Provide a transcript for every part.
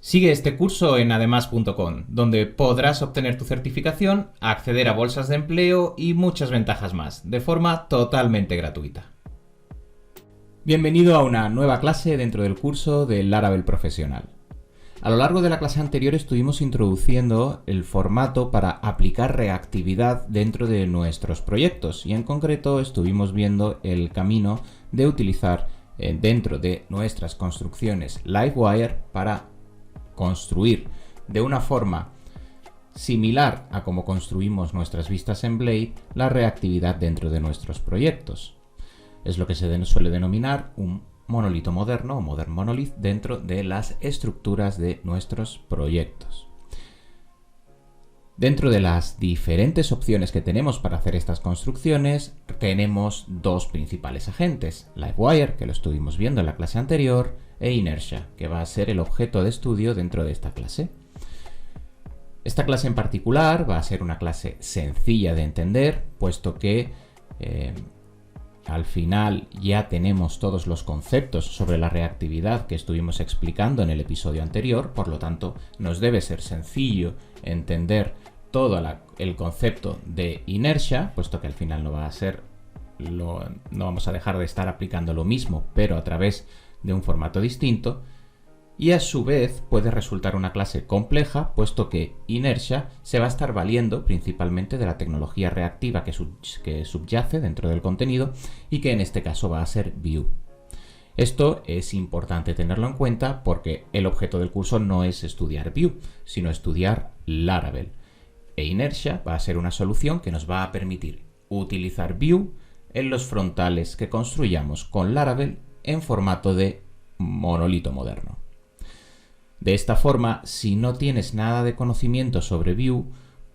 Sigue este curso en además.com, donde podrás obtener tu certificación, acceder a bolsas de empleo y muchas ventajas más, de forma totalmente gratuita. Bienvenido a una nueva clase dentro del curso del Laravel Profesional. A lo largo de la clase anterior estuvimos introduciendo el formato para aplicar reactividad dentro de nuestros proyectos y en concreto estuvimos viendo el camino de utilizar dentro de nuestras construcciones Livewire para construir de una forma similar a como construimos nuestras vistas en Blade la reactividad dentro de nuestros proyectos. Es lo que se suele denominar un monolito moderno o modern monolith dentro de las estructuras de nuestros proyectos. Dentro de las diferentes opciones que tenemos para hacer estas construcciones, tenemos dos principales agentes, Livewire, que lo estuvimos viendo en la clase anterior, e Inertia, que va a ser el objeto de estudio dentro de esta clase. Esta clase en particular va a ser una clase sencilla de entender, puesto que al final ya tenemos todos los conceptos sobre la reactividad que estuvimos explicando en el episodio anterior, por lo tanto nos debe ser sencillo entender todo el concepto de inercia, puesto que al final no vamos a dejar de estar aplicando lo mismo, pero a través de un formato distinto. Y a su vez puede resultar una clase compleja, puesto que inertia se va a estar valiendo principalmente de la tecnología reactiva que subyace dentro del contenido y que en este caso va a ser Vue. Esto es importante tenerlo en cuenta porque el objeto del curso no es estudiar Vue, sino estudiar Laravel. E inertia va a ser una solución que nos va a permitir utilizar Vue en los frontales que construyamos con Laravel en formato de monolito moderno. De esta forma, si no tienes nada de conocimiento sobre Vue,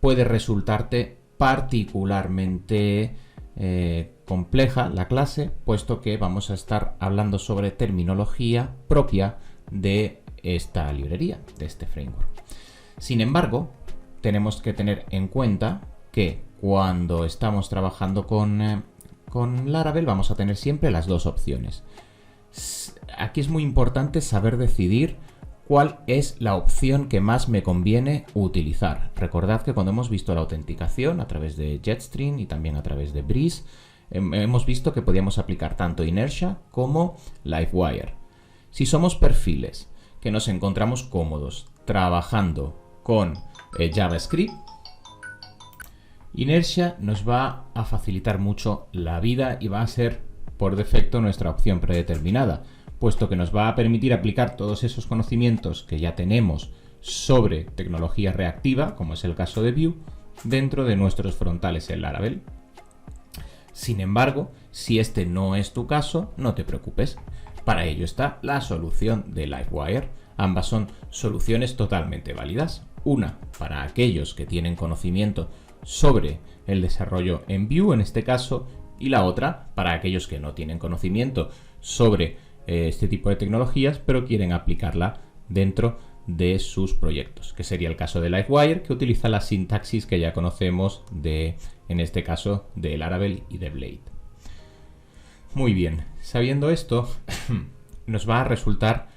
puede resultarte particularmente compleja la clase, puesto que vamos a estar hablando sobre terminología propia de esta librería, de este framework. Sin embargo, tenemos que tener en cuenta que cuando estamos trabajando con Laravel vamos a tener siempre las dos opciones. Aquí es muy importante saber decidir cuál es la opción que más me conviene utilizar. Recordad que cuando hemos visto la autenticación a través de Jetstream y también a través de Breeze, hemos visto que podíamos aplicar tanto Inertia como Livewire. Si somos perfiles que nos encontramos cómodos trabajando con JavaScript, Inertia nos va a facilitar mucho la vida y va a ser por defecto nuestra opción predeterminada, puesto que nos va a permitir aplicar todos esos conocimientos que ya tenemos sobre tecnología reactiva, como es el caso de Vue, dentro de nuestros frontales en Laravel. Sin embargo, si este no es tu caso, no te preocupes. Para ello está la solución de Livewire. Ambas son soluciones totalmente válidas. Una para aquellos que tienen conocimiento sobre el desarrollo en Vue, en este caso, y la otra para aquellos que no tienen conocimiento sobre este tipo de tecnologías, pero quieren aplicarla dentro de sus proyectos, que sería el caso de Livewire, que utiliza la sintaxis que ya conocemos en este caso, de Laravel y de Blade. Muy bien, sabiendo esto, nos va a resultar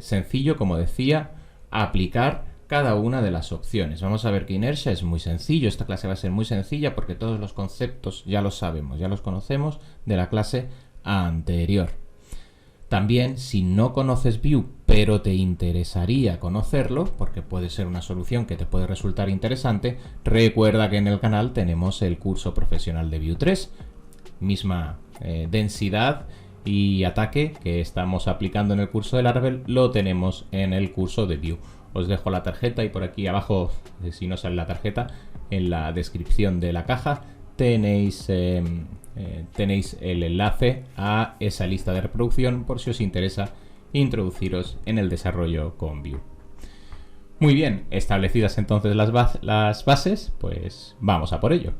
sencillo, como decía, aplicar cada una de las opciones. Vamos a ver que inertia es muy sencillo, esta clase va a ser muy sencilla porque todos los conceptos ya los sabemos, ya los conocemos de la clase anterior. También, si no conoces Vue, pero te interesaría conocerlo, porque puede ser una solución que te puede resultar interesante, recuerda que en el canal tenemos el curso profesional de Vue 3, misma densidad y ataque que estamos aplicando en el curso de Laravel, lo tenemos en el curso de Vue. Os dejo la tarjeta y por aquí abajo, si no sale la tarjeta, en la descripción de la caja tenéis el enlace a esa lista de reproducción por si os interesa introduciros en el desarrollo con Vue. Muy bien, establecidas entonces las bases, pues vamos a por ello.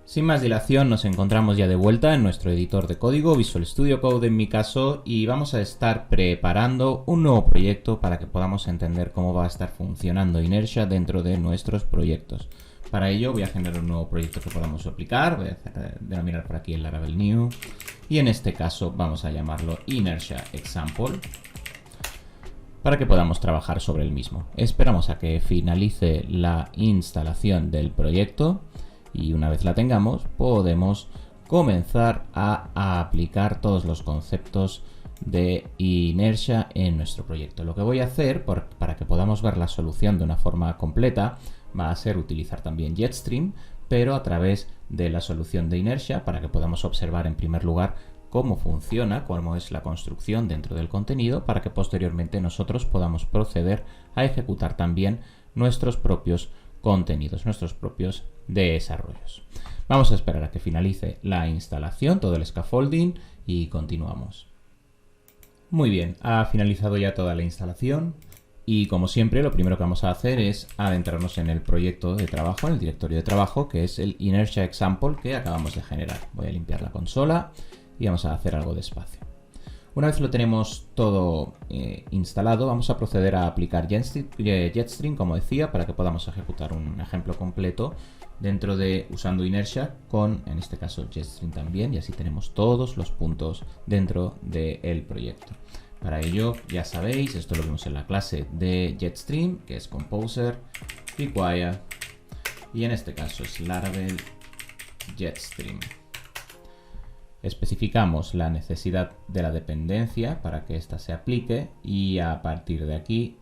Sin más dilación, nos encontramos ya de vuelta en nuestro editor de código, Visual Studio Code en mi caso, y vamos a estar preparando un nuevo proyecto para que podamos entender cómo va a estar funcionando Inertia dentro de nuestros proyectos. Para ello voy a generar un nuevo proyecto que podamos aplicar, voy a denominar por aquí el Laravel New, y en este caso vamos a llamarlo Inertia Example para que podamos trabajar sobre el mismo. Esperamos a que finalice la instalación del proyecto y una vez la tengamos podemos comenzar a aplicar todos los conceptos de inercia en nuestro proyecto. Lo que voy a hacer para que podamos ver la solución de una forma completa va a ser utilizar también Jetstream, pero a través de la solución de inercia para que podamos observar en primer lugar cómo funciona, cómo es la construcción dentro del contenido, para que posteriormente nosotros podamos proceder a ejecutar también nuestros propios contenidos, nuestros propios desarrollos. Vamos a esperar a que finalice la instalación, todo el scaffolding y continuamos. Muy bien, ha finalizado ya toda la instalación y como siempre lo primero que vamos a hacer es adentrarnos en el proyecto de trabajo, en el directorio de trabajo, que es el Inertia Example que acabamos de generar. Voy a limpiar la consola y vamos a hacer algo de espacio. Una vez lo tenemos todo instalado, vamos a proceder a aplicar Jetstream, como decía, para que podamos ejecutar un ejemplo completo dentro de usando inercia con, en este caso, Jetstream también, y así tenemos todos los puntos dentro del proyecto. Para ello, ya sabéis, esto lo vimos en la clase de Jetstream, que es Composer, Require, y en este caso es Laravel Jetstream. Especificamos la necesidad de la dependencia para que ésta se aplique y a partir de aquí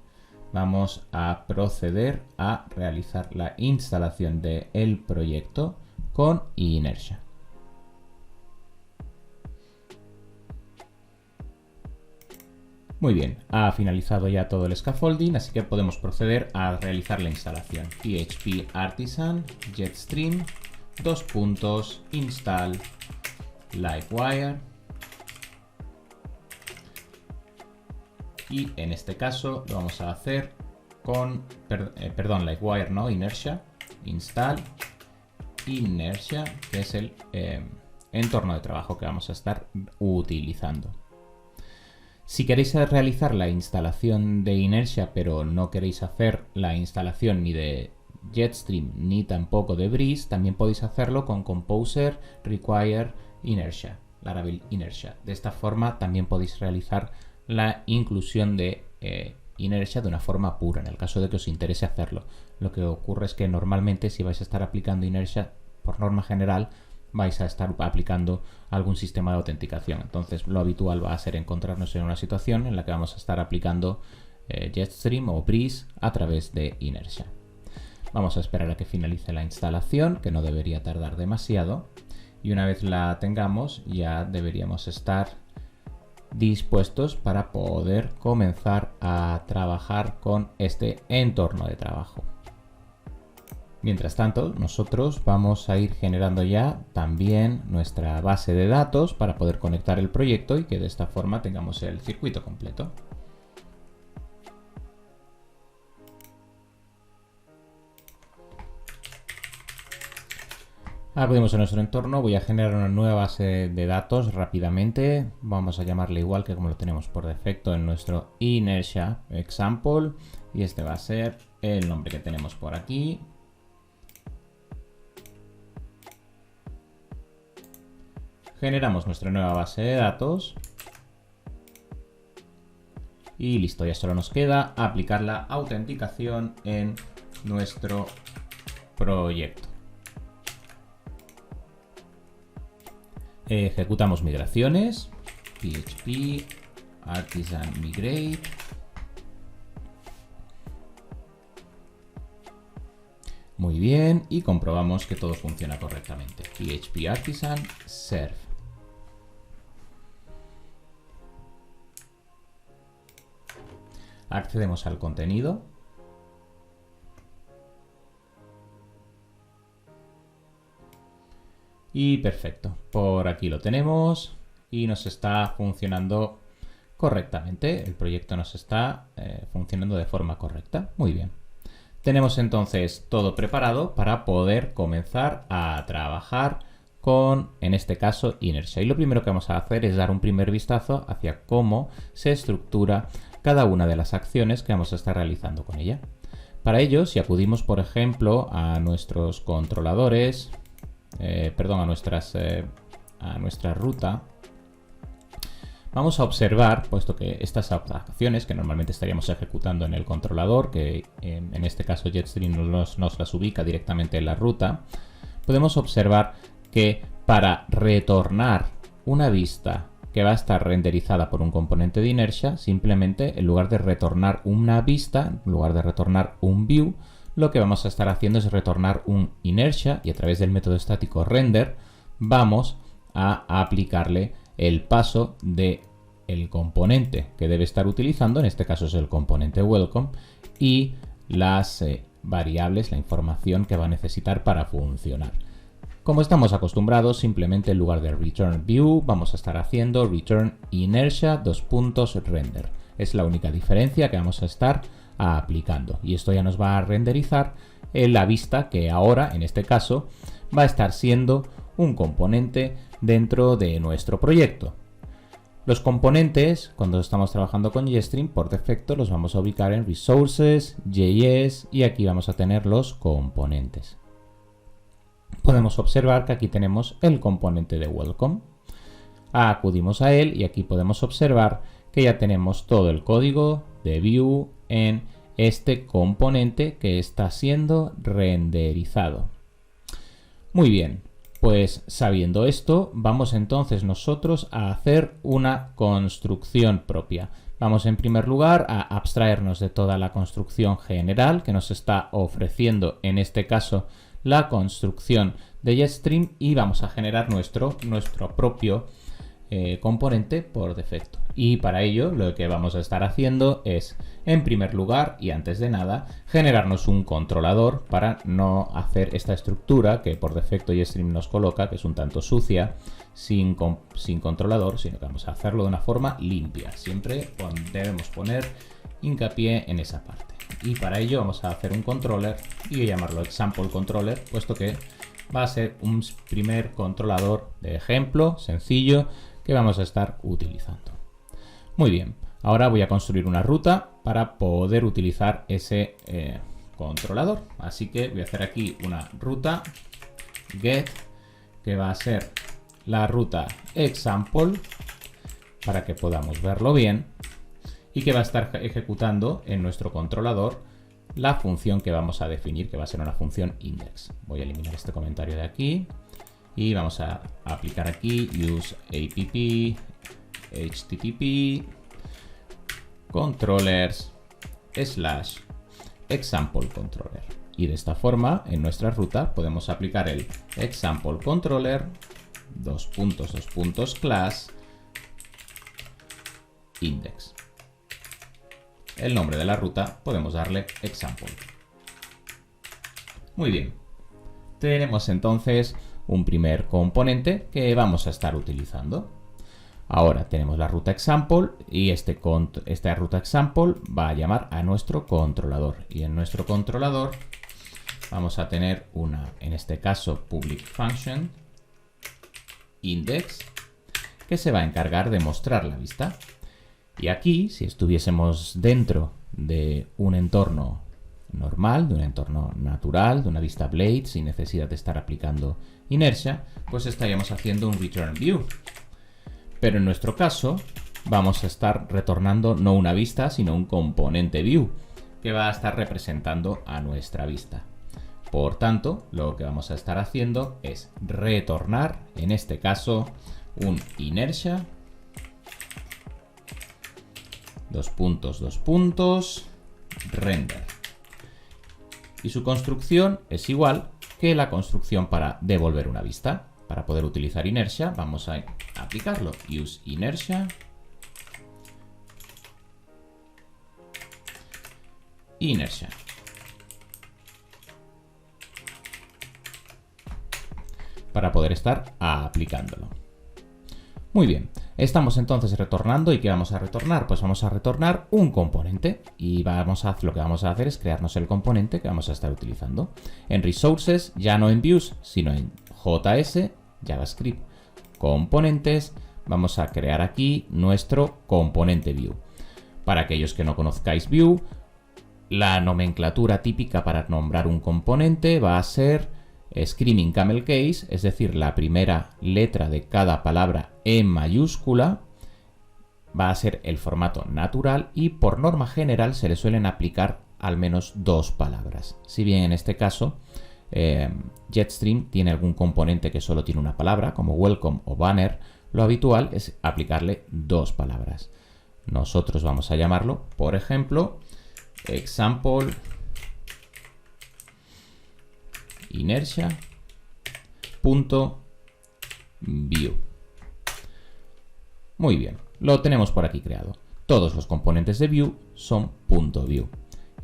vamos a proceder a realizar la instalación del proyecto con inertia. Muy bien, ha finalizado ya todo el scaffolding, así que podemos proceder a realizar la instalación. PHP Artisan Jetstream install Livewire y en este caso lo vamos a hacer con, Livewire no, Inertia, install Inertia, que es el entorno de trabajo que vamos a estar utilizando. Si queréis realizar la instalación de Inertia pero no queréis hacer la instalación ni de Jetstream ni tampoco de Breeze, también podéis hacerlo con Composer, Require, Inertia, Laravel Inertia. De esta forma también podéis realizar la inclusión de inercia de una forma pura, en el caso de que os interese hacerlo. Lo que ocurre es que normalmente si vais a estar aplicando inercia, por norma general, vais a estar aplicando algún sistema de autenticación. Entonces lo habitual va a ser encontrarnos en una situación en la que vamos a estar aplicando Jetstream o Breeze a través de inercia. Vamos a esperar a que finalice la instalación, que no debería tardar demasiado. Y una vez la tengamos, ya deberíamos estar dispuestos para poder comenzar a trabajar con este entorno de trabajo. Mientras tanto, nosotros vamos a ir generando ya también nuestra base de datos para poder conectar el proyecto y que de esta forma tengamos el circuito completo. Acudimos a nuestro entorno, voy a generar una nueva base de datos rápidamente, vamos a llamarle igual que como lo tenemos por defecto en nuestro Inertia Example y este va a ser el nombre que tenemos por aquí. Generamos nuestra nueva base de datos y listo, ya solo nos queda aplicar la autenticación en nuestro proyecto. Ejecutamos migraciones, PHP Artisan Migrate. Muy bien, y comprobamos que todo funciona correctamente. PHP Artisan Serve. Accedemos al contenido. Y perfecto, por aquí lo tenemos y nos está funcionando correctamente. El proyecto nos está funcionando de forma correcta. Muy bien. Tenemos entonces todo preparado para poder comenzar a trabajar con, en este caso, inercia. Y lo primero que vamos a hacer es dar un primer vistazo hacia cómo se estructura cada una de las acciones que vamos a estar realizando con ella. Para ello, si acudimos, por ejemplo, a nuestros controladores, a nuestra ruta vamos a observar, puesto que estas acciones que normalmente estaríamos ejecutando en el controlador, que en este caso Jetstream nos las ubica directamente en la ruta, podemos observar que para retornar una vista que va a estar renderizada por un componente de inercia, simplemente en lugar de retornar una vista, en lugar de retornar un view, lo que vamos a estar haciendo es retornar un inertia y a través del método estático render vamos a aplicarle el paso de el componente que debe estar utilizando, en este caso es el componente welcome, y las variables, la información que va a necesitar para funcionar. Como estamos acostumbrados, simplemente en lugar de return view vamos a estar haciendo return inertia render. Es la única diferencia que vamos a estar aplicando y esto ya nos va a renderizar la vista que ahora, en este caso, va a estar siendo un componente dentro de nuestro proyecto. Los componentes, cuando estamos trabajando con Jetstream, por defecto los vamos a ubicar en Resources, JS y aquí vamos a tener los componentes. Podemos observar que aquí tenemos el componente de Welcome. Acudimos a él y aquí podemos observar que ya tenemos todo el código de Vue en este componente que está siendo renderizado. Muy bien, pues sabiendo esto, vamos entonces nosotros a hacer una construcción propia. Vamos en primer lugar a abstraernos de toda la construcción general que nos está ofreciendo en este caso la construcción de Jetstream y vamos a generar nuestro propio componente por defecto. Y para ello lo que vamos a estar haciendo es, en primer lugar y antes de nada, generarnos un controlador para no hacer esta estructura que por defecto Jetstream nos coloca, que es un tanto sucia, sin controlador, sino que vamos a hacerlo de una forma limpia. Siempre debemos poner hincapié en esa parte. Y para ello vamos a hacer un controller y llamarlo example controller, puesto que va a ser un primer controlador de ejemplo sencillo que vamos a estar utilizando. Muy bien, ahora voy a construir una ruta para poder utilizar ese controlador. Así que voy a hacer aquí una ruta get que va a ser la ruta example para que podamos verlo bien y que va a estar ejecutando en nuestro controlador la función que vamos a definir, que va a ser una función index. Voy a eliminar este comentario de aquí y vamos a aplicar aquí use app http controllers / example controller. Y de esta forma en nuestra ruta podemos aplicar el example controller class index. El nombre de la ruta podemos darle example. Muy bien. Tenemos entonces un primer componente que vamos a estar utilizando. Ahora tenemos la ruta example y esta ruta example va a llamar a nuestro controlador. Y en nuestro controlador vamos a tener una, en este caso, public function index que se va a encargar de mostrar la vista. Y aquí, si estuviésemos dentro de un entorno normal, de un entorno natural, de una vista blade, sin necesidad de estar aplicando inercia, pues estaríamos haciendo un return view. Pero en nuestro caso, vamos a estar retornando no una vista, sino un componente view, que va a estar representando a nuestra vista. Por tanto, lo que vamos a estar haciendo es retornar, en este caso, un inertia render. Y su construcción es igual que la construcción para devolver una vista. Para poder utilizar inertia vamos a aplicarlo. Use inertia para poder estar aplicándolo. Muy bien, estamos entonces retornando. ¿Y qué vamos a retornar? Pues vamos a retornar un componente y lo que vamos a hacer es crearnos el componente que vamos a estar utilizando. En Resources, ya no en Views, sino en JS, JavaScript, componentes, vamos a crear aquí nuestro componente View. Para aquellos que no conozcáis View, la nomenclatura típica para nombrar un componente va a ser Screaming Camel Case, es decir, la primera letra de cada palabra en mayúscula, va a ser el formato natural y por norma general se le suelen aplicar al menos 2 palabras. Si bien en este caso Jetstream tiene algún componente que solo tiene una palabra, como welcome o banner, lo habitual es aplicarle 2 palabras. Nosotros vamos a llamarlo, por ejemplo, example inertia.view. Muy bien, lo tenemos por aquí creado. Todos los componentes de Vue son .view.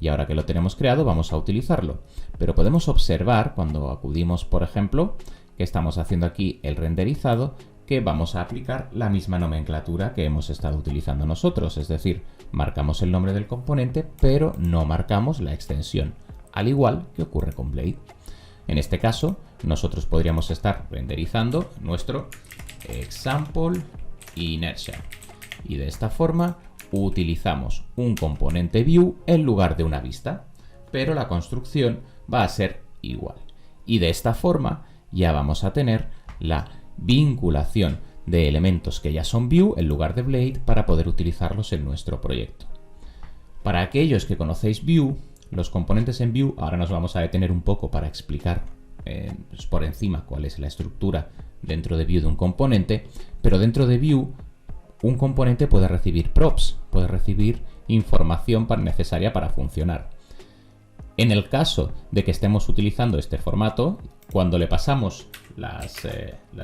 Y ahora que lo tenemos creado, vamos a utilizarlo. Pero podemos observar, cuando acudimos, por ejemplo, que estamos haciendo aquí el renderizado, que vamos a aplicar la misma nomenclatura que hemos estado utilizando nosotros. Es decir, marcamos el nombre del componente, pero no marcamos la extensión, al igual que ocurre con Blade. En este caso, nosotros podríamos estar renderizando nuestro example inertia. Y de esta forma utilizamos un componente Vue en lugar de una vista, pero la construcción va a ser igual. Y de esta forma ya vamos a tener la vinculación de elementos que ya son Vue en lugar de Blade para poder utilizarlos en nuestro proyecto. Para aquellos que conocéis Vue, los componentes en Vue, ahora nos vamos a detener un poco para explicar pues por encima cuál es la estructura dentro de Vue de un componente, pero dentro de Vue un componente puede recibir props, puede recibir información necesaria para funcionar. En el caso de que estemos utilizando este formato, cuando le pasamos las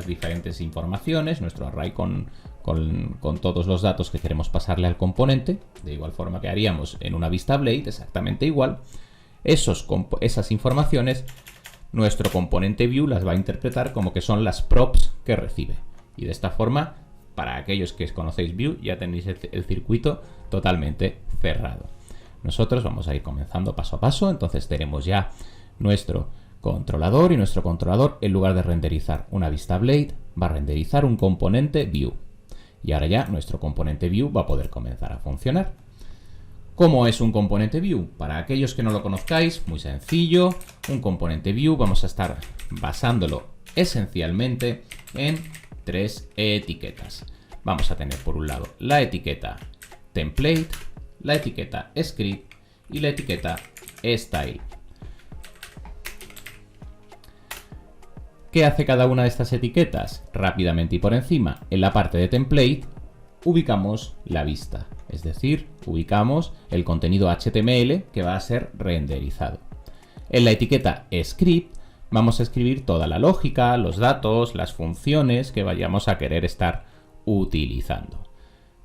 diferentes informaciones, nuestro array con todos los datos que queremos pasarle al componente, de igual forma que haríamos en una vista Blade, exactamente igual, esas informaciones, nuestro componente Vue las va a interpretar como que son las props que recibe. Y de esta forma, para aquellos que conocéis Vue, ya tenéis el circuito totalmente cerrado. Nosotros vamos a ir comenzando paso a paso, entonces tenemos ya nuestro controlador y nuestro controlador, en lugar de renderizar una vista Blade, va a renderizar un componente Vue. Y ahora ya nuestro componente Vue va a poder comenzar a funcionar. ¿Cómo es un componente Vue? Para aquellos que no lo conozcáis, muy sencillo. Un componente Vue vamos a estar basándolo esencialmente en 3 etiquetas. Vamos a tener por un lado la etiqueta template, la etiqueta script y la etiqueta style. ¿Qué hace cada una de estas etiquetas? Rápidamente y por encima, en la parte de template ubicamos la vista, es decir, ubicamos el contenido HTML que va a ser renderizado. En la etiqueta script vamos a escribir toda la lógica, los datos, las funciones que vayamos a querer estar utilizando.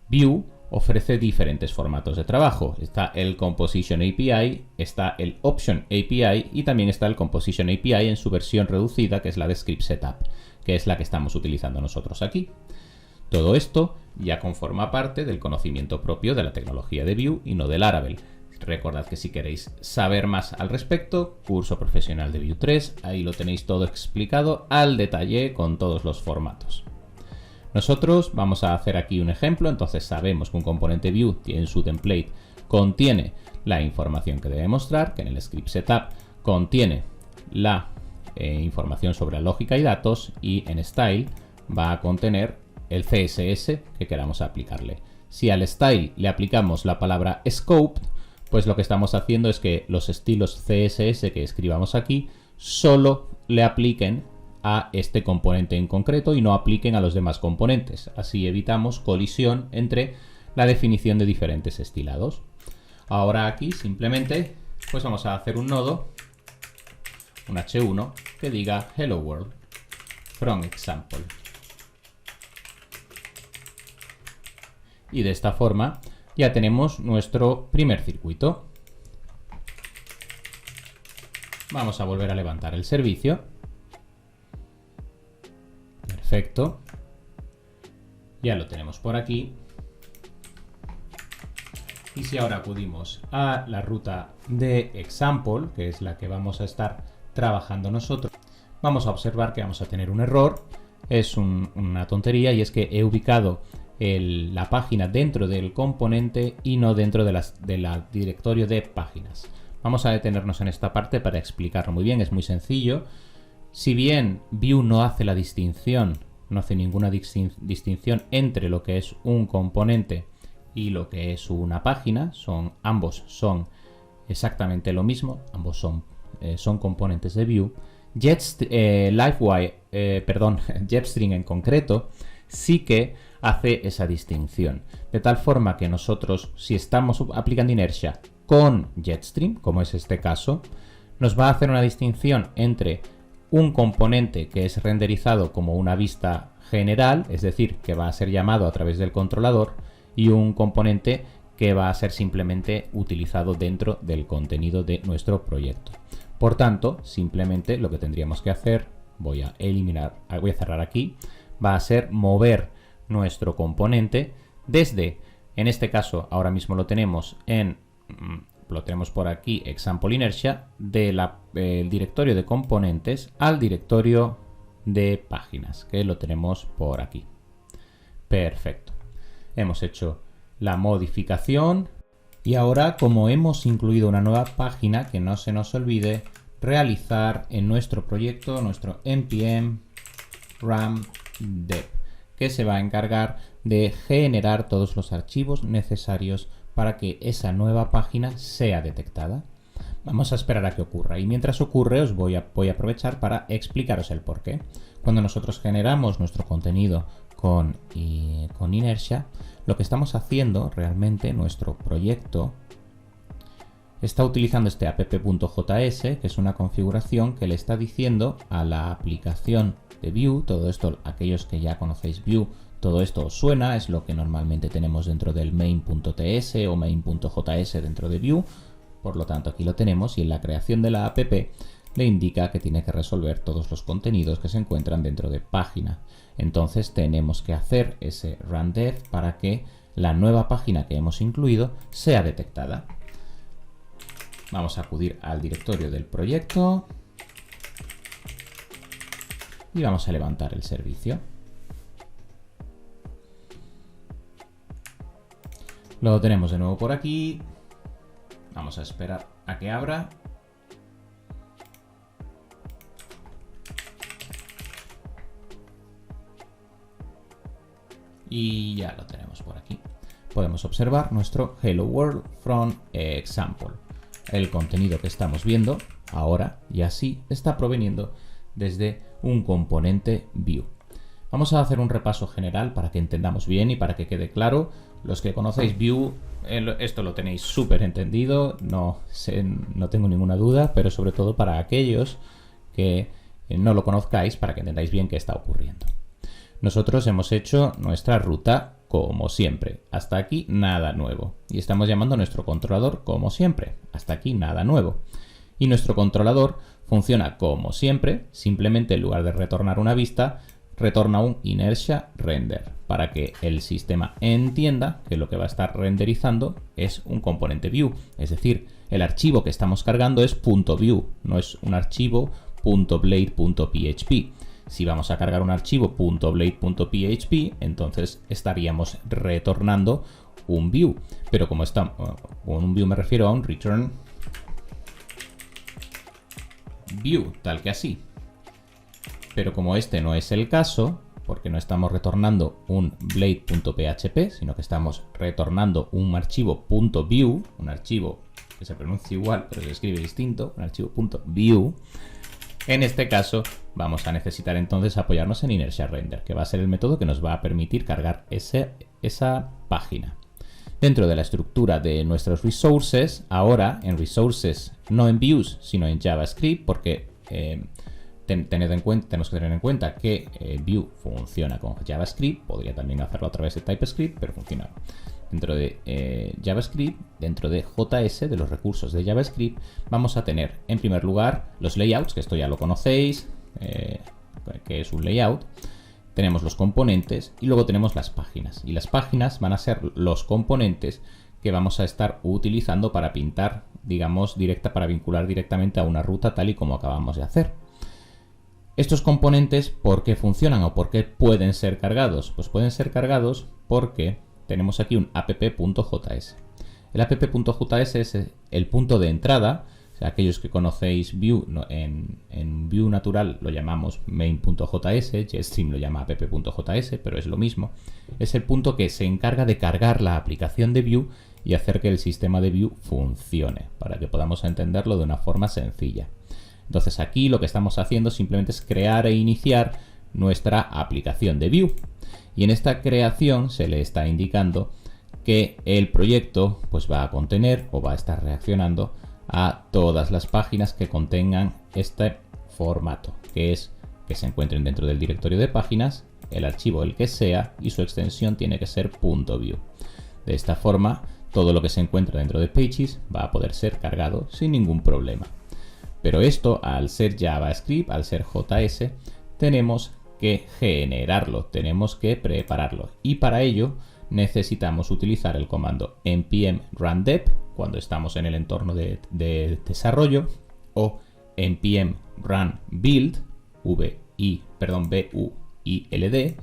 Vue ofrece diferentes formatos de trabajo. Está el Composition API, está el Option API y también está el Composition API en su versión reducida, que es la de Script Setup, que es la que estamos utilizando nosotros aquí. Todo esto ya conforma parte del conocimiento propio de la tecnología de Vue y no de Laravel. Recordad que si queréis saber más al respecto, curso profesional de Vue 3, ahí lo tenéis todo explicado al detalle con todos los formatos. Nosotros vamos a hacer aquí un ejemplo, entonces sabemos que un componente Vue en su template contiene la información que debe mostrar, que en el script setup contiene la información sobre la lógica y datos, y en style va a contener el CSS que queramos aplicarle. Si al style le aplicamos la palabra scope, pues lo que estamos haciendo es que los estilos CSS que escribamos aquí solo le apliquen a este componente en concreto y no apliquen a los demás componentes. Así evitamos colisión entre la definición de diferentes estilados. Ahora aquí simplemente pues vamos a hacer un nodo, un h1, que diga hello world from example. Y de esta forma ya tenemos nuestro primer circuito. Vamos a volver a levantar el servicio. Perfecto. Ya lo tenemos por aquí. Y si ahora acudimos a la ruta de example, que es la que vamos a estar trabajando nosotros, vamos a observar que vamos a tener un error. Es una tontería, y es que he ubicado la página dentro del componente y no dentro de la directorio de páginas. Vamos a detenernos en esta parte para explicarlo muy bien. Es muy sencillo. Si bien Vue no hace la distinción, no hace ninguna distinción entre lo que es un componente y lo que es una página, ambos son exactamente lo mismo, ambos son componentes de Vue. Jetstream en concreto sí que hace esa distinción, de tal forma que nosotros, si estamos aplicando inercia con Jetstream, como es este caso, nos va a hacer una distinción entre un componente que es renderizado como una vista general, es decir, que va a ser llamado a través del controlador, y un componente que va a ser simplemente utilizado dentro del contenido de nuestro proyecto. Por tanto, simplemente lo que tendríamos que hacer, voy a cerrar aquí, va a ser mover nuestro componente desde, en este caso ahora mismo lo tenemos por aquí, example inertia, del directorio de componentes al directorio de páginas, que lo tenemos por aquí. Perfecto. Hemos hecho la modificación y ahora, como hemos incluido una nueva página, que no se nos olvide realizar en nuestro proyecto nuestro npm run dev, que se va a encargar de generar todos los archivos necesarios para que esa nueva página sea detectada. Vamos a esperar a que ocurra, y mientras ocurre os voy a aprovechar para explicaros el porqué. Cuando nosotros generamos nuestro contenido con inertia, lo que estamos haciendo realmente, nuestro proyecto está utilizando este app.js, que es una configuración que le está diciendo a la aplicación de Vue, todo esto, aquellos que ya conocéis Vue, todo esto os suena, es lo que normalmente tenemos dentro del main.ts o main.js dentro de Vue. Por lo tanto, aquí lo tenemos, y en la creación de la app le indica que tiene que resolver todos los contenidos que se encuentran dentro de página. Entonces tenemos que hacer ese run dev para que la nueva página que hemos incluido sea detectada. Vamos a acudir al directorio del proyecto y vamos a levantar el servicio. Lo tenemos de nuevo por aquí. Vamos a esperar a que abra. Y ya lo tenemos por aquí. Podemos observar nuestro Hello World from Example. El contenido que estamos viendo ahora y así está proveniendo desde un componente Vue. Vamos a hacer un repaso general para que entendamos bien y para que quede claro. Los que conocéis Vue, esto lo tenéis súper entendido, no tengo ninguna duda, pero sobre todo para aquellos que no lo conozcáis, para que entendáis bien qué está ocurriendo. Nosotros hemos hecho nuestra ruta como siempre. Hasta aquí nada nuevo. Y estamos llamando a nuestro controlador como siempre. Hasta aquí nada nuevo. Y nuestro controlador funciona como siempre. Simplemente en lugar de retornar una vista, retorna un inertia render, para que el sistema entienda que lo que va a estar renderizando es un componente Vue. Es decir, el archivo que estamos cargando es .vue, no es un archivo .blade.php. Si vamos a cargar un archivo .blade.php, entonces estaríamos retornando un Vue. Pero como está, con un Vue me refiero a un return Vue, tal que así. Pero como este no es el caso, porque no estamos retornando un blade.php, sino que estamos retornando un archivo .vue, un archivo que se pronuncia igual pero se escribe distinto, un archivo .vue. En este caso vamos a necesitar entonces apoyarnos en inertia render, que va a ser el método que nos va a permitir cargar esa página. Dentro de la estructura de nuestros resources, ahora en resources, no en views, sino en JavaScript, porque tenemos que tener en cuenta que Vue funciona con JavaScript, podría también hacerlo a través de TypeScript, pero funciona dentro de JavaScript. Dentro de JS, de los recursos de JavaScript, vamos a tener en primer lugar los layouts, que esto ya lo conocéis, que es un layout. Tenemos los componentes y luego tenemos las páginas. Y las páginas van a ser los componentes que vamos a estar utilizando para pintar, digamos, para vincular directamente a una ruta tal y como acabamos de hacer. Estos componentes, ¿por qué funcionan o por qué pueden ser cargados? Pues pueden ser cargados porque tenemos aquí un app.js. El app.js es el punto de entrada O sea, aquellos que conocéis Vue, en Vue natural lo llamamos main.js, Jetstream lo llama app.js, pero es lo mismo. Es el punto que se encarga de cargar la aplicación de Vue y hacer que el sistema de Vue funcione, para que podamos entenderlo de una forma sencilla. Entonces aquí lo que estamos haciendo simplemente es crear e iniciar nuestra aplicación de Vue. Y en esta creación se le está indicando que el proyecto pues va a contener o va a estar reaccionando a todas las páginas que contengan este formato, que es que se encuentren dentro del directorio de páginas, el archivo el que sea, y su extensión tiene que ser .vue. De esta forma, todo lo que se encuentra dentro de Pages va a poder ser cargado sin ningún problema. Pero esto, al ser JavaScript, al ser JS, tenemos que generarlo, tenemos que prepararlo, y para ello necesitamos utilizar el comando npm run dev cuando estamos en el entorno de desarrollo, o npm run build, build,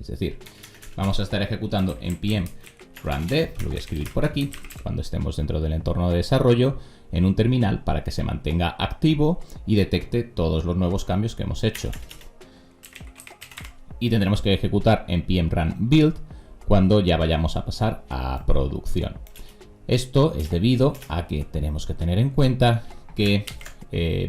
es decir, vamos a estar ejecutando npm run dev, lo voy a escribir por aquí, cuando estemos dentro del entorno de desarrollo en un terminal para que se mantenga activo y detecte todos los nuevos cambios que hemos hecho. Y tendremos que ejecutar npm run build cuando ya vayamos a pasar a producción. Esto es debido a que tenemos que tener en cuenta que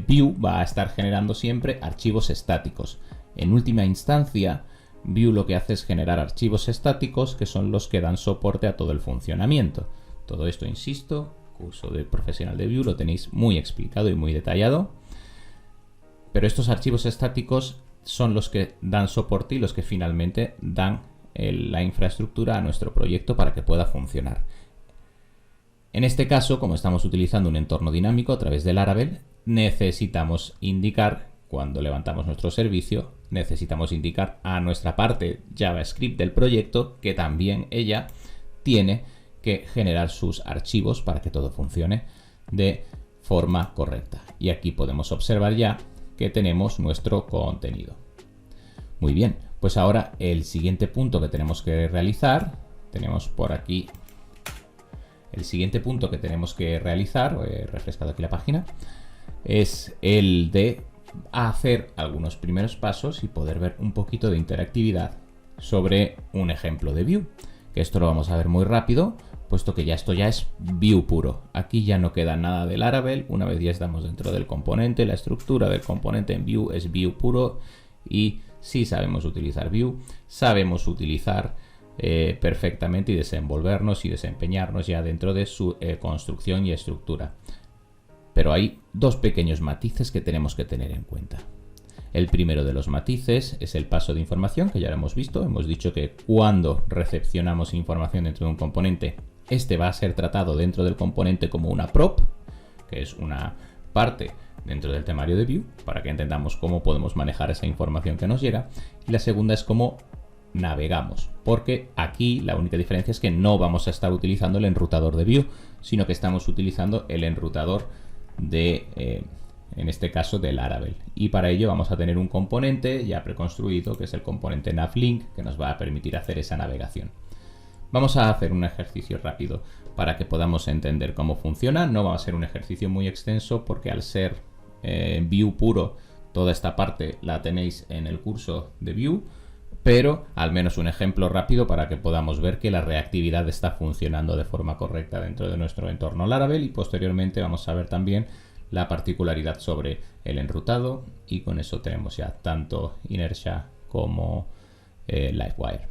Vue va a estar generando siempre archivos estáticos. En última instancia, Vue lo que hace es generar archivos estáticos que son los que dan soporte a todo el funcionamiento. Todo esto, insisto, curso de profesional de Vue lo tenéis muy explicado y muy detallado. Pero estos archivos estáticos son los que dan soporte y los que finalmente dan la infraestructura a nuestro proyecto para que pueda funcionar. En este caso, como estamos utilizando un entorno dinámico a través del Laravel, necesitamos indicar, cuando levantamos nuestro servicio, necesitamos indicar a nuestra parte JavaScript del proyecto que también ella tiene que generar sus archivos para que todo funcione de forma correcta. Y aquí podemos observar ya que tenemos nuestro contenido. Muy bien, pues ahora el siguiente punto que tenemos que realizar, tenemos por aquí el siguiente punto que tenemos que realizar, he refrescado aquí la página, es el de hacer algunos primeros pasos y poder ver un poquito de interactividad sobre un ejemplo de Vue. Que esto lo vamos a ver muy rápido, puesto que ya esto ya es Vue puro. Aquí ya no queda nada de Laravel, una vez ya estamos dentro del componente, la estructura del componente en Vue es Vue puro, y si sabemos utilizar Vue, sabemos utilizar perfectamente y desenvolvernos y desempeñarnos ya dentro de su construcción y estructura. Pero hay dos pequeños matices que tenemos que tener en cuenta. El primero de los matices es el paso de información, que ya lo hemos visto. Hemos dicho que cuando recepcionamos información dentro de un componente, este va a ser tratado dentro del componente como una prop, que es una parte dentro del temario de Vue, para que entendamos cómo podemos manejar esa información que nos llega. Y la segunda es cómo navegamos, porque aquí la única diferencia es que no vamos a estar utilizando el enrutador de Vue, sino que estamos utilizando el enrutador de, en este caso, de Laravel. Y para ello vamos a tener un componente ya preconstruido, que es el componente navlink, que nos va a permitir hacer esa navegación. Vamos a hacer un ejercicio rápido para que podamos entender cómo funciona. No va a ser un ejercicio muy extenso porque al ser Vue puro, toda esta parte la tenéis en el curso de Vue, pero al menos un ejemplo rápido para que podamos ver que la reactividad está funcionando de forma correcta dentro de nuestro entorno Laravel, y posteriormente vamos a ver también la particularidad sobre el enrutado, y con eso tenemos ya tanto Inertia como Livewire.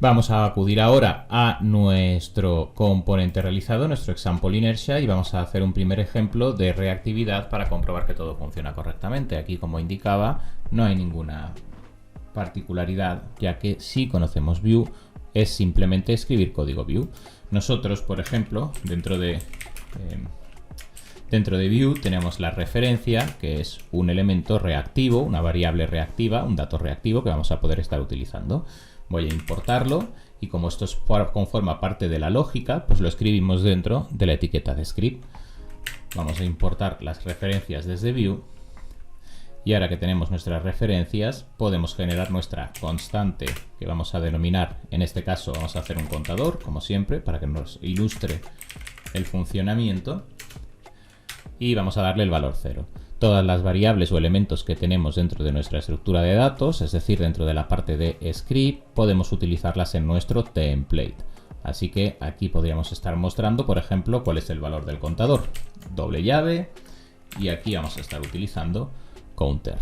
Vamos a acudir ahora a nuestro componente realizado, nuestro example Inertia, y vamos a hacer un primer ejemplo de reactividad para comprobar que todo funciona correctamente. Aquí, como indicaba, no hay ninguna particularidad, ya que si conocemos Vue es simplemente escribir código Vue. Nosotros, por ejemplo, dentro de Vue tenemos la referencia, que es un elemento reactivo, una variable reactiva, un dato reactivo que vamos a poder estar utilizando. Voy a importarlo, y como esto conforma parte de la lógica, pues lo escribimos dentro de la etiqueta de script. Vamos a importar las referencias desde Vue, Y ahora que tenemos nuestras referencias, podemos generar nuestra constante que vamos a denominar, en este caso vamos a hacer un contador, como siempre, para que nos ilustre el funcionamiento. Y vamos a darle el valor 0. Todas las variables o elementos que tenemos dentro de nuestra estructura de datos, es decir, dentro de la parte de script, podemos utilizarlas en nuestro template. Así que aquí podríamos estar mostrando, por ejemplo, cuál es el valor del contador. Doble llave, y aquí vamos a estar utilizando counter.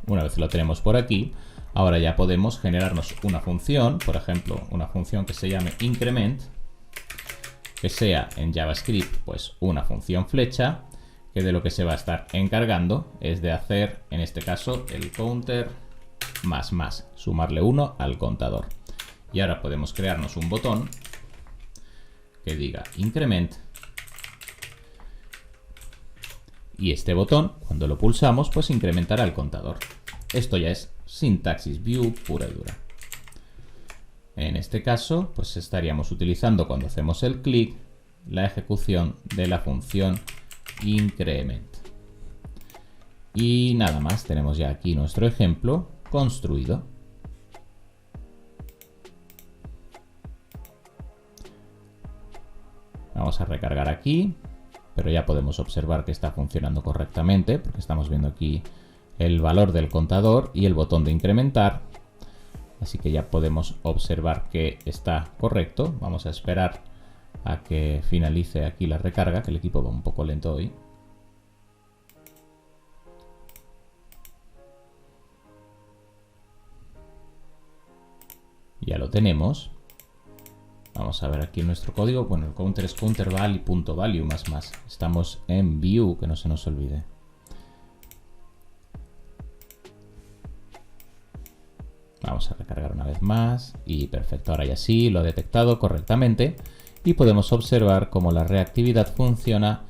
Una vez lo tenemos por aquí, ahora ya podemos generarnos una función, por ejemplo, una función que se llame increment, que sea en JavaScript pues una función flecha, que de lo que se va a estar encargando es de hacer, en este caso, el counter más, sumarle 1 al contador. Y ahora podemos crearnos un botón que diga increment. Y este botón, cuando lo pulsamos, pues incrementará el contador. Esto ya es sintaxis view pura y dura. En este caso, pues estaríamos utilizando, cuando hacemos el clic, la ejecución de la función increment. Y nada más, tenemos ya aquí nuestro ejemplo construido. Vamos a recargar aquí, pero ya podemos observar que está funcionando correctamente, porque estamos viendo aquí el valor del contador y el botón de incrementar. Así que ya podemos observar que está correcto. Vamos a esperar a que finalice aquí la recarga, que el equipo va un poco lento hoy. Ya lo tenemos. Vamos a ver aquí nuestro código. Bueno, el counter es counterValue.value más. Estamos en view, que no se nos olvide. Vamos a recargar una vez más. Y perfecto, ahora ya sí lo ha detectado correctamente. Y podemos observar cómo la reactividad funciona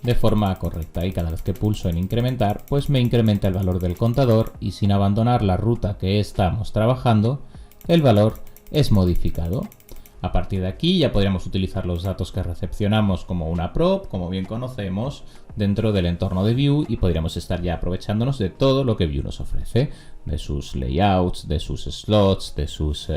de forma correcta. Y cada vez que pulso en incrementar, pues me incrementa el valor del contador. Y sin abandonar la ruta que estamos trabajando, el valor es modificado. A partir de aquí ya podríamos utilizar los datos que recepcionamos como una prop, como bien conocemos, dentro del entorno de Vue, y podríamos estar ya aprovechándonos de todo lo que Vue nos ofrece, de sus layouts, de sus slots, de sus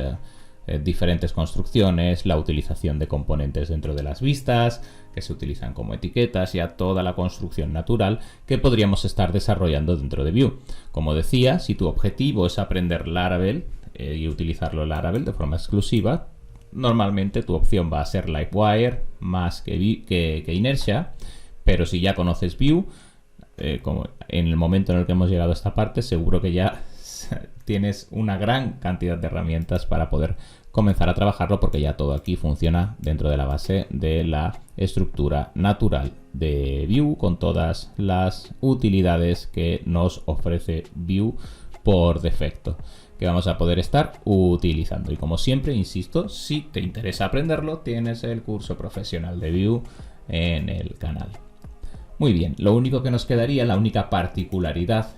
diferentes construcciones, la utilización de componentes dentro de las vistas, que se utilizan como etiquetas, y a toda la construcción natural que podríamos estar desarrollando dentro de Vue. Como decía, si tu objetivo es aprender Laravel y utilizarlo Laravel de forma exclusiva, normalmente tu opción va a ser Livewire más que Inertia, pero si ya conoces Vue, como en el momento en el que hemos llegado a esta parte, seguro que ya tienes una gran cantidad de herramientas para poder comenzar a trabajarlo, porque ya todo aquí funciona dentro de la base de la estructura natural de Vue, con todas las utilidades que nos ofrece Vue por defecto, que vamos a poder estar utilizando. Y como siempre, insisto, si te interesa aprenderlo, tienes el curso profesional de Vue en el canal. Muy bien, lo único que nos quedaría, la única particularidad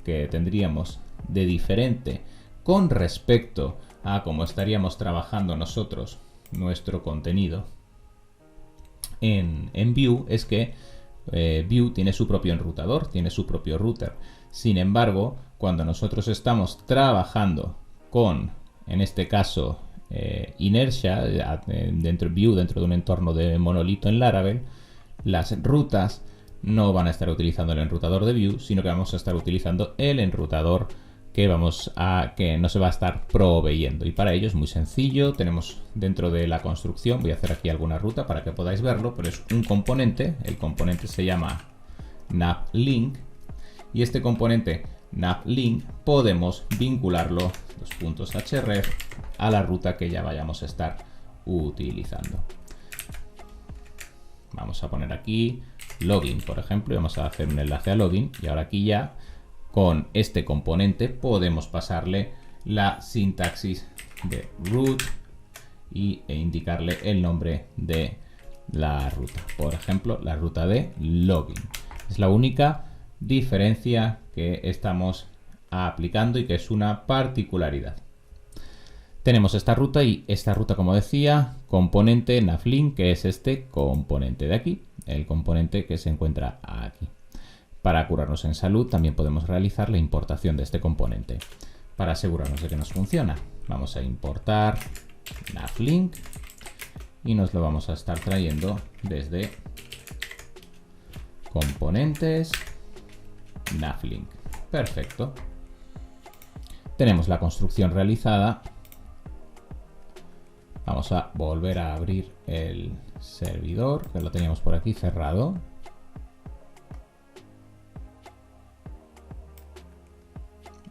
que tendríamos de diferente con respecto a cómo estaríamos trabajando nosotros nuestro contenido en Vue, es que Vue tiene su propio enrutador, tiene su propio router. Sin embargo, cuando nosotros estamos trabajando con, en este caso, Inertia, dentro de Vue, dentro de un entorno de monolito en Laravel, las rutas no van a estar utilizando el enrutador de Vue, sino que vamos a estar utilizando el enrutador que no se va a estar proveyendo. Y para ello es muy sencillo. Tenemos dentro de la construcción, voy a hacer aquí alguna ruta para que podáis verlo, pero es un componente. El componente se llama navlink, y este componente navlink podemos vincularlo, href, a la ruta que ya vayamos a estar utilizando. Vamos a poner aquí login, por ejemplo, y vamos a hacer un enlace a login. Y ahora aquí ya con este componente podemos pasarle la sintaxis de root e indicarle el nombre de la ruta. Por ejemplo, la ruta de login. Es la única diferencia que estamos aplicando y que es una particularidad. Tenemos esta ruta, y esta ruta, como decía, componente navlink, que es este componente de aquí, el componente que se encuentra aquí. Para curarnos en salud también podemos realizar la importación de este componente. Para asegurarnos de que nos funciona, vamos a importar Navlink y nos lo vamos a estar trayendo desde componentes Navlink. Perfecto. Tenemos la construcción realizada. Vamos a volver a abrir el servidor, que lo teníamos por aquí cerrado.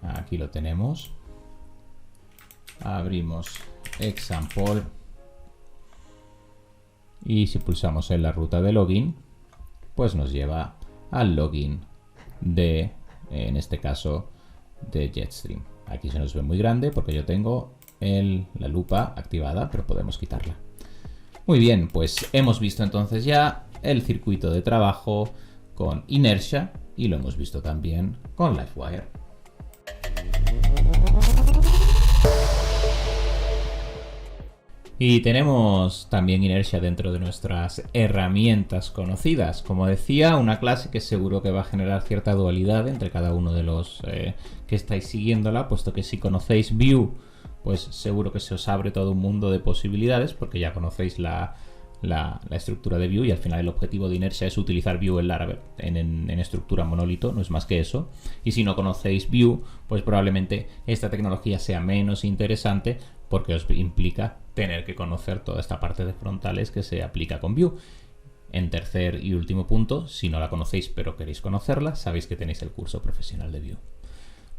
Aquí lo tenemos. Abrimos example y si pulsamos en la ruta de login, pues nos lleva al login de, en este caso, de Jetstream. Aquí se nos ve muy grande porque yo tengo la lupa activada, pero podemos quitarla. Muy bien, pues hemos visto entonces ya el circuito de trabajo con Inertia y lo hemos visto también con Livewire. Y tenemos también Inertia dentro de nuestras herramientas conocidas. Como decía, una clase que seguro que va a generar cierta dualidad entre cada uno de los que estáis siguiéndola, puesto que si conocéis Vue, pues seguro que se os abre todo un mundo de posibilidades, porque ya conocéis la estructura de Vue y al final el objetivo de Inertia es utilizar Vue en Laravel en estructura monolito, no es más que eso. Y si no conocéis Vue, pues probablemente esta tecnología sea menos interesante porque os implica tener que conocer toda esta parte de frontales que se aplica con Vue. En tercer y último punto, si no la conocéis pero queréis conocerla, sabéis que tenéis el curso profesional de Vue.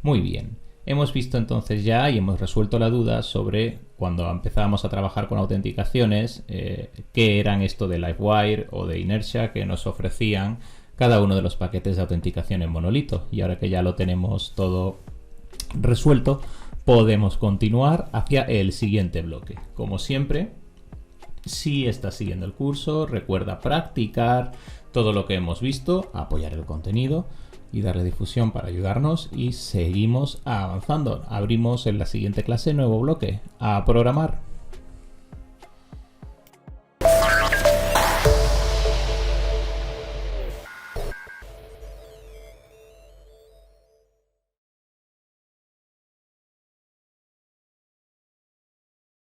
Muy bien. Hemos visto entonces ya y hemos resuelto la duda sobre cuando empezábamos a trabajar con autenticaciones, qué eran esto de Livewire o de Inertia que nos ofrecían cada uno de los paquetes de autenticación en monolito. Y ahora que ya lo tenemos todo resuelto, podemos continuar hacia el siguiente bloque. Como siempre, si estás siguiendo el curso, recuerda practicar todo lo que hemos visto, apoyar el contenido y darle difusión para ayudarnos y seguimos avanzando. Abrimos en la siguiente clase nuevo bloque. A programar.